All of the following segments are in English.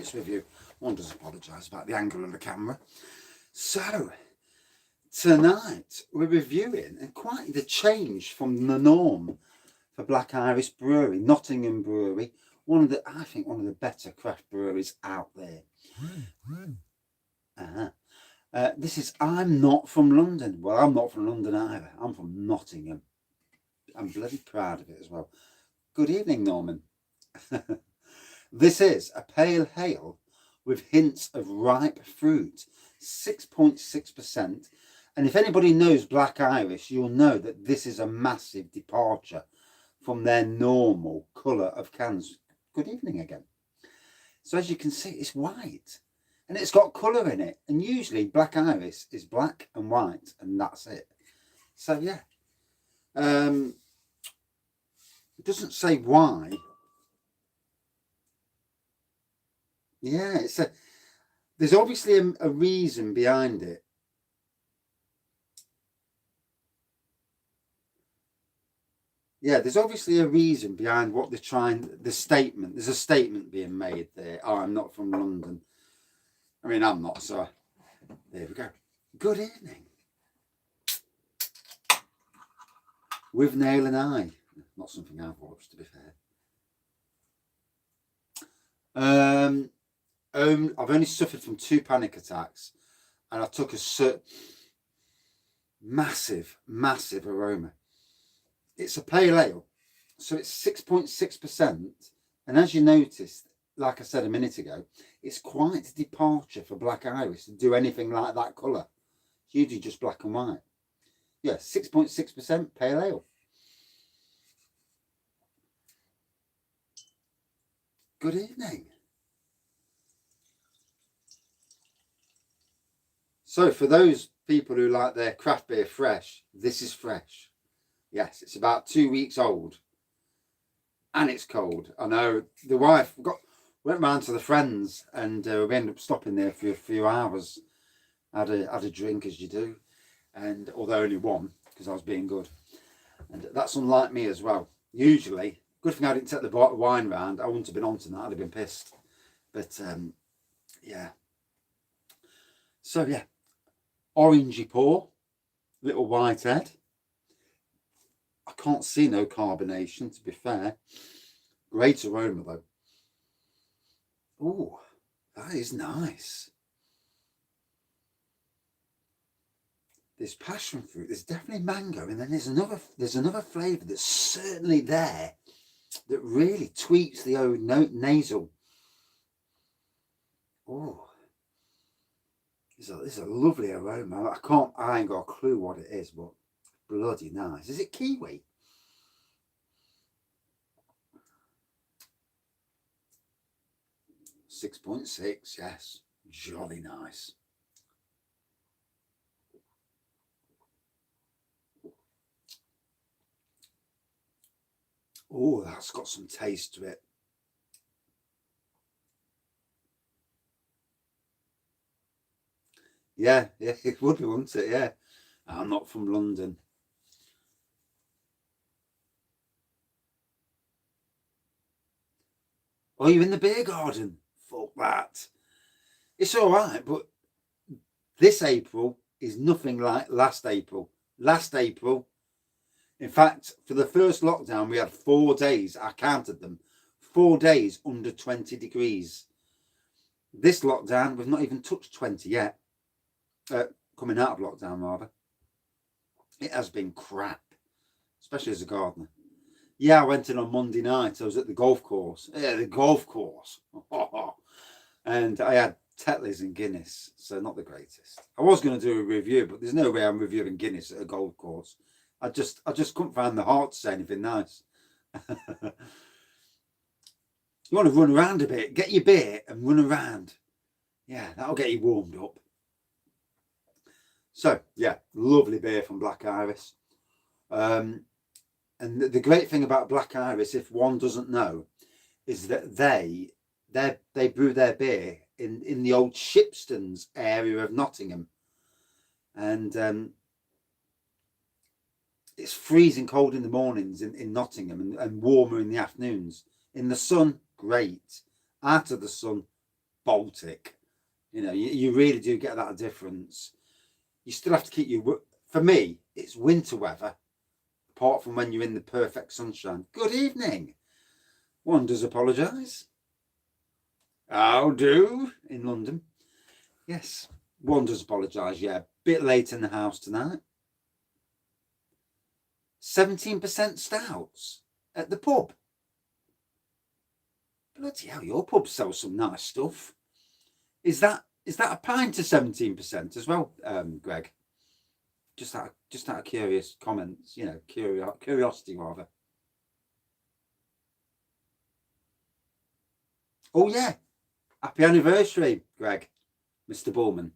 Review. One does apologise about the angle of the camera. So tonight we're reviewing, and quite the change from the norm for Black Iris Brewery, Nottingham Brewery, I think one of the better craft breweries out there. This is I'm not from London. Well, I'm not from London either. I'm from Nottingham. I'm bloody proud of it as well. Good evening, Norman. This is a pale ale with hints of ripe fruit, 6.6%. And if anybody knows Black Iris, you'll know that this is a massive departure from their normal colour of cans. Good evening again. So as you can see, it's white and it's got colour in it. And usually Black Iris is black and white and that's it. So yeah, it doesn't say why. Yeah, there's obviously a reason behind it. Yeah, there's obviously a reason behind what they're trying, the statement. There's a statement being made there. Oh, I'm not from London. I mean, I'm not, so there we go. Good evening. With Nail and I. Not something I've watched, to be fair. I've only suffered from 2 panic attacks and I took a massive aroma. It's a pale ale, so it's 6.6%, and as you noticed, like I said a minute ago, it's quite a departure for Black Iris to do anything like that colour. It's usually just black and white. Yeah, 6.6% pale ale. Good evening. So for those people who like their craft beer fresh, this is fresh. Yes, it's about 2 weeks old and it's cold. I know the wife went round to the friends and we ended up stopping there for a few hours. Had a drink as you do, and although only one because I was being good. And that's unlike me as well. Usually, good thing I didn't take the wine round. I wouldn't have been on tonight. I'd have been pissed. But yeah. So yeah. Orangey pour, little white head. I can't see no carbonation, to be fair. Great aroma though. Oh, that is nice. There's passion fruit. There's definitely mango, and then there's another flavour that's certainly there that really tweaks the old nasal. Oh. This is a lovely aroma. I ain't got a clue what it is, but bloody nice. Is it kiwi? .6, yes. Jolly nice. Oh, that's got some taste to it. Yeah, it would be, wouldn't it? Yeah. I'm not from London. Oh, you're in the beer garden? Fuck that. It's all right, but this April is nothing like last April. Last April, in fact, for the first lockdown, we had 4 days. I counted them. 4 days under 20 degrees. This lockdown, we've not even touched 20 yet. Coming out of lockdown, rather. It has been crap, especially as a gardener. Yeah, I went in on Monday night. I was at the golf course. Yeah, the golf course. And I had Tetleys and Guinness, so not the greatest. I was going to do a review, but there's no way I'm reviewing Guinness at a golf course. I just couldn't find the heart to say anything nice. You want to run around a bit, get your beer and run around. Yeah, that'll get you warmed up. So yeah, lovely beer from Black Iris. And the great thing about Black Iris, if one doesn't know, is that they brew their beer in the old Shipstons area of Nottingham, and it's freezing cold in the mornings in Nottingham and warmer in the afternoons. In the sun, great. Out of the sun, Baltic. You know, you really do get that difference. You still have to keep your, for me, it's winter weather, apart from when you're in the perfect sunshine. Good evening. One does apologise. How do in London? Yes, one does apologise. Yeah, bit late in the house tonight. 17% stouts at the pub. Bloody hell, your pub sells some nice stuff. Is that a pint to 17% as well, Greg? Just out of curious comments, you know, curiosity rather. Oh yeah, happy anniversary, Greg, Mr. Bullman.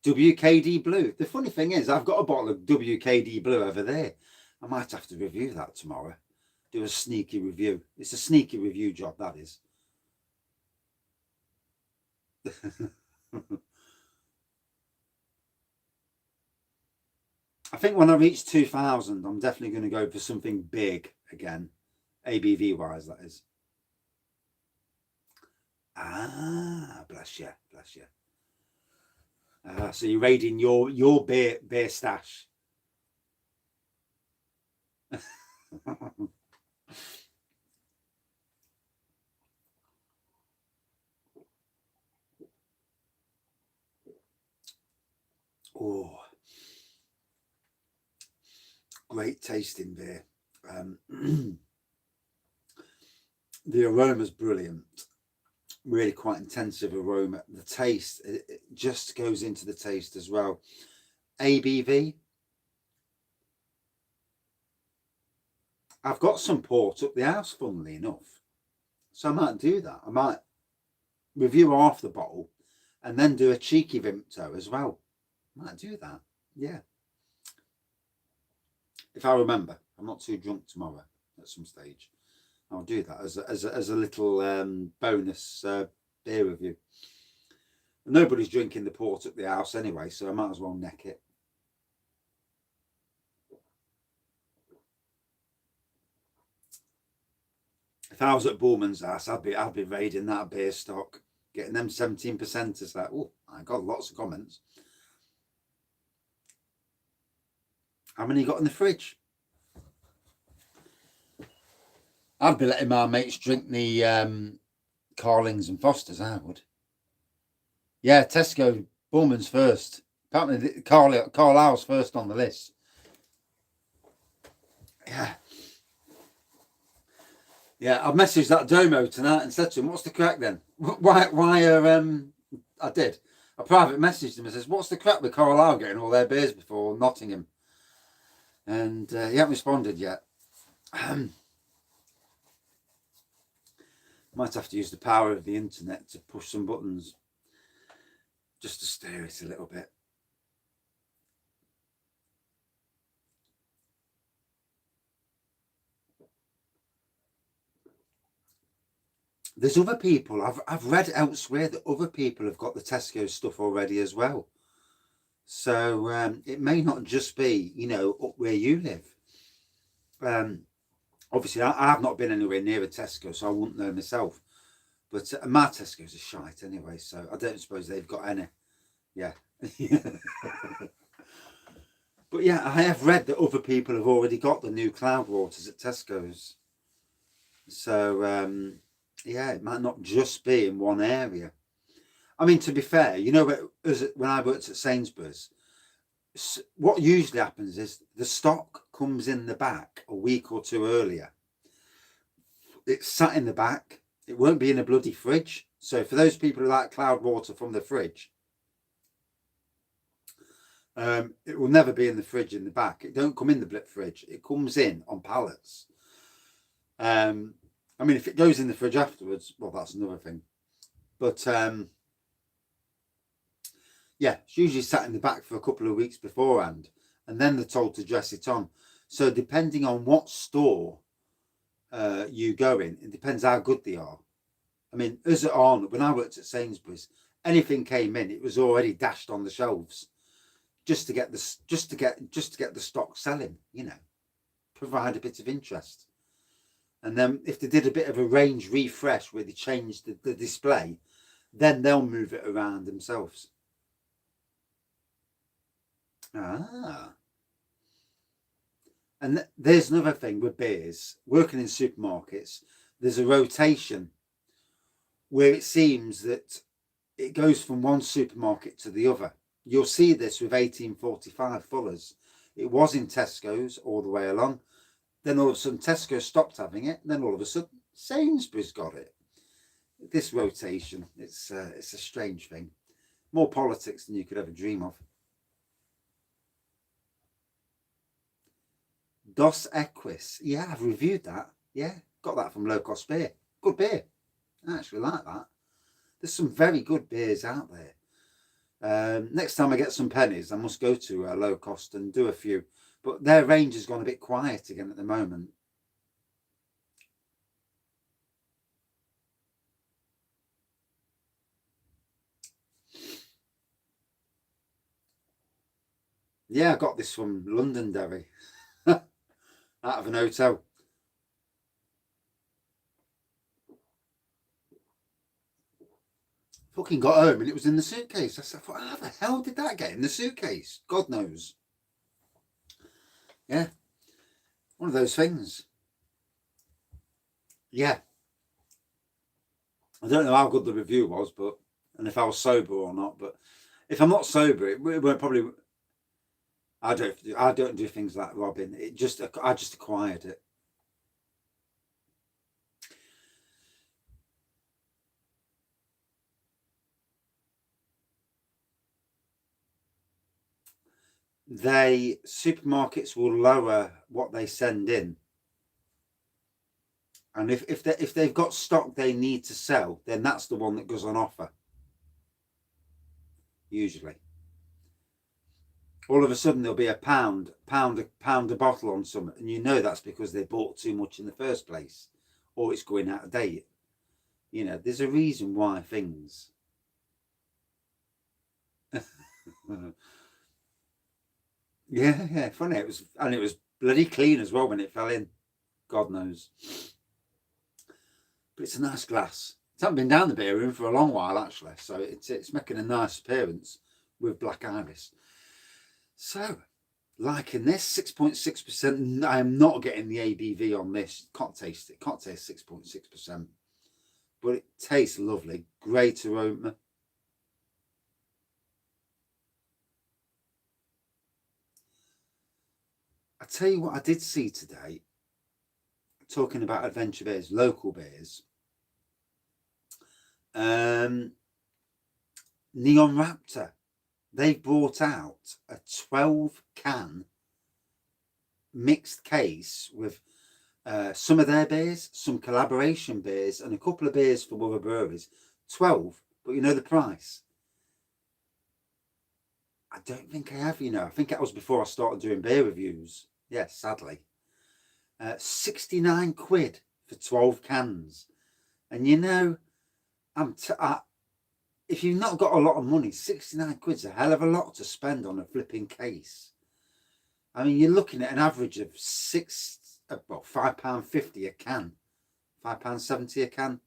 WKD Blue. The funny thing is, I've got a bottle of WKD Blue over there. I might have to review that tomorrow. Do a sneaky review. It's a sneaky review job, that is. I think when I reach 2,000, I'm definitely going to go for something big again, ABV wise, that is. Ah, bless you, bless you. So you're raiding your beer stash. Oh, great tasting beer. The aroma's brilliant. Really quite intensive aroma. The taste, it just goes into the taste as well. ABV. I've got some port up the house, funnily enough. So I might do that. I might review half the bottle and then do a cheeky Vimto as well. I might do that. Yeah. If I remember, I'm not too drunk tomorrow at some stage. I'll do that as a little bonus beer review. Nobody's drinking the port at the house anyway, so I might as well neck it. If I was at Bullman's house, I'd be raiding that beer stock, getting them 17%. It's like, oh, I got lots of comments. How many you got in the fridge? I'd be letting my mates drink the Carlings and Fosters, I would. Yeah, Tesco, Bullman's first. Apparently, Carlisle's first on the list. Yeah. Yeah, I've messaged that Domo tonight and said to him, what's the crack then? Why are, I did. I private messaged him and says, what's the crack with Carlisle getting all their beers before Nottingham? And he hasn't responded yet. Might have to use the power of the internet to push some buttons just to stir it a little bit. There's other people, I've read elsewhere that other people have got the Tesco stuff already as well. So it may not just be, you know, up where you live. Obviously, I've not been anywhere near a Tesco, so I wouldn't know myself. But my Tesco's a shite anyway, so I don't suppose they've got any. Yeah. But yeah, I have read that other people have already got the new Cloudwaters at Tesco's. So, yeah, it might not just be in one area. I mean, to be fair, you know, when I worked at Sainsbury's, what usually happens is the stock comes in the back a week or two earlier. It's sat in the back. It won't be in a bloody fridge. So for those people who like Cloudwater from the fridge, it will never be in the fridge in the back. It don't come in the blip fridge. It comes in on pallets. I mean, if it goes in the fridge afterwards, well, that's another thing. But yeah, it's usually sat in the back for a couple of weeks beforehand, and then they're told to dress it on. So depending on what store you go in, it depends how good they are. I mean, as at Arnold, when I worked at Sainsbury's, anything came in, it was already dashed on the shelves, just to get the stock selling. You know, provide a bit of interest. And then if they did a bit of a range refresh where they changed the display, then they'll move it around themselves. Ah. And there's another thing with beers. Working in supermarkets, there's a rotation where it seems that it goes from one supermarket to the other. You'll see this with 1845 Fuller's. It was in Tesco's all the way along. Then all of a sudden Tesco stopped having it. And then all of a sudden Sainsbury's got it. This rotation, it's a strange thing. More politics than you could ever dream of. Dos Equis. Yeah, I've reviewed that. Yeah, got that from Low Cost Beer. Good beer. I actually like that. There's some very good beers out there. Next time I get some pennies, I must go to Low Cost and do a few. But their range has gone a bit quiet again at the moment. Yeah, I got this from Londonderry. Out of an hotel. Fucking got home and it was in the suitcase. I thought, how the hell did that get in the suitcase? God knows. Yeah. One of those things. Yeah. I don't know how good the review was, but and if I was sober or not, but if I'm not sober, it won't probably. I don't do things like Robin. I just acquired it. Supermarkets will lower what they send in, and if they've got stock they need to sell, then that's the one that goes on offer. Usually, all of a sudden there'll be a pound a bottle on something, and you know that's because they bought too much in the first place, or it's going out of date. You know, there's a reason why things. Yeah, funny. It was bloody clean as well when it fell in. God knows. But it's a nice glass. It hasn't been down the beer room for a long while actually, so it's making a nice appearance with Black Iris. So, liking this 6.6%. I am not getting the ABV on this. Can't taste it. Can't taste 6.6%. But it tastes lovely. Great aroma. I tell you what I did see today, talking about adventure beers, local beers. Neon Raptor, they've brought out a 12 can mixed case with some of their beers, some collaboration beers, and a couple of beers from other breweries. 12, but you know the price? I don't think I have, you know. I think that was before I started doing beer reviews. Yes, sadly. 69 quid for 12 cans. And you know, if you've not got a lot of money, 69 quid's a hell of a lot to spend on a flipping case. I mean, you're looking at an average of £5.50 a can, £5.70 a can.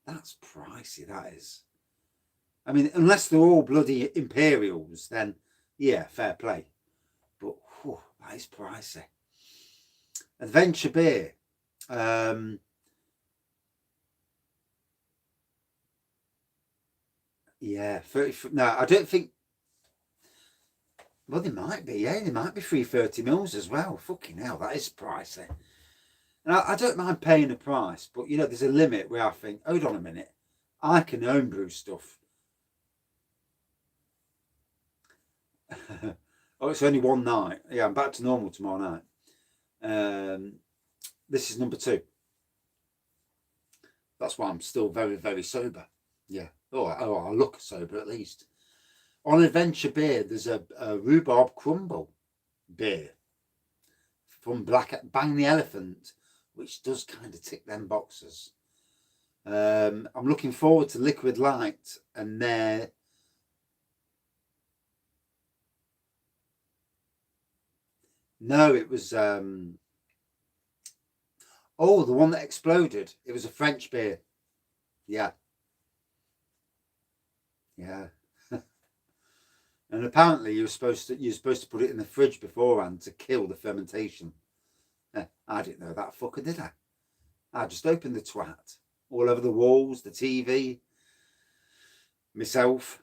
That's pricey, that is. I mean, unless they're all bloody Imperials, then yeah, fair play. But whew, that is pricey. Adventure beer. Yeah, 30. No, I don't think. Well, they might be. Yeah, they might be 330 mils as well. Fucking hell, that is pricey. And I don't mind paying a price, but you know, there's a limit where I think, hold on a minute, I can homebrew stuff. Oh, it's only one night. Yeah, I'm back to normal tomorrow night. This is number 2. That's why I'm still very, very sober. Yeah. Oh, I look sober at least. On Adventure Beer, there's a rhubarb crumble beer from Bang the Elephant, which does kind of tick them boxes. I'm looking forward to Liquid Light and their. No, it was. Oh, the one that exploded. It was a French beer. Yeah. Yeah. And apparently you're supposed to put it in the fridge beforehand to kill the fermentation. I didn't know that fucker, did I? I just opened the twat all over the walls, the TV, myself.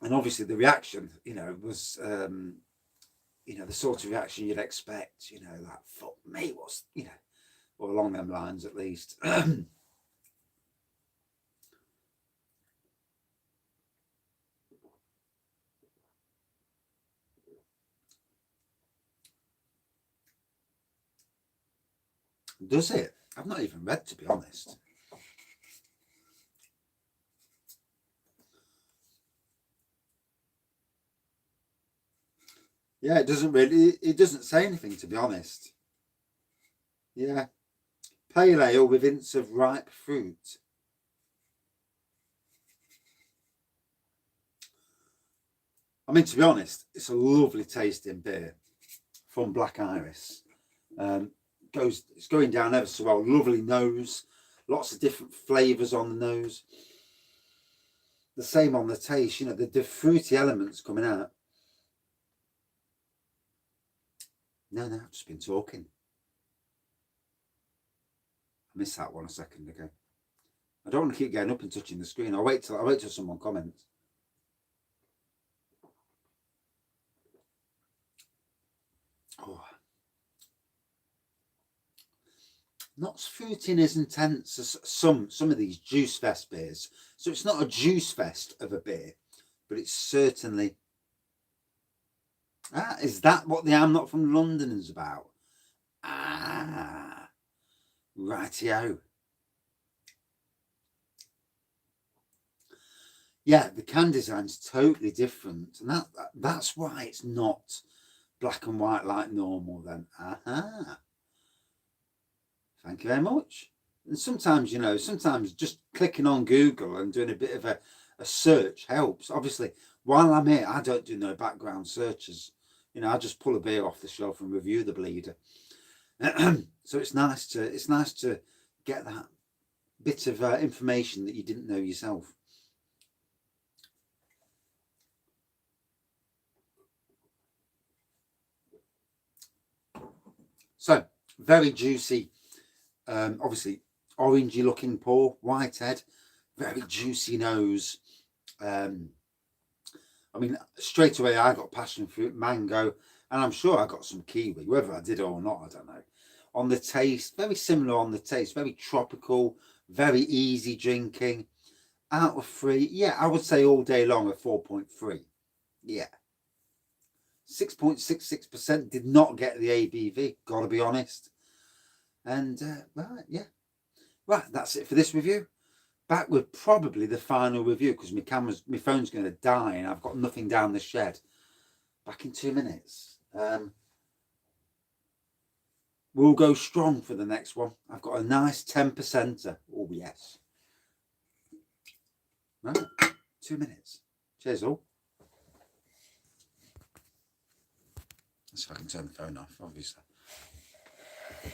And obviously the reaction, was the sort of reaction you'd expect, like, fuck me, what's, or along them lines at least. Does it? I've not even read, to be honest. Yeah, it doesn't say anything, to be honest. Yeah. Pale ale with hints of ripe fruit. I mean, to be honest, it's a lovely tasting beer from Black Iris. It's going down ever so well. Lovely nose, lots of different flavours on the nose. The same on the taste, the fruity elements coming out. No, I've just been talking. I missed that one a second ago. I don't want to keep getting up and touching the screen. I'll wait till someone comments. Oh. Not as fruity and as intense as some of these juice fest beers. So it's not a juice fest of a beer, but it's certainly. Is that what the I'm Not From London is about? Rightio. Yeah, the can design's totally different, and that's why it's not black and white like normal then. Thank you very much. And sometimes, sometimes just clicking on Google and doing a bit of a search helps. Obviously, while I'm here, I don't do no background searches. I just pull a beer off the shelf and review the bleeder. So it's nice to get that bit of information that you didn't know yourself. So very juicy, obviously orangey looking pour, white head, very juicy nose. I mean, straight away I got passion fruit, mango, and I'm sure I got some kiwi, whether I did or not, I don't know. On the taste, very similar on the taste, very tropical, very easy drinking. Out of 3, yeah, I would say all day long a 4.3. Yeah. 6.66% did not get the ABV, gotta be honest. And right, yeah. Right, that's it for this review. Back with probably the final review because my phone's going to die and I've got nothing down the shed. Back in 2 minutes. We'll go strong for the next one. I've got a nice 10%er. Oh, yes. Right, 2 minutes. Cheers, all. Let's see if I can turn the phone off, obviously.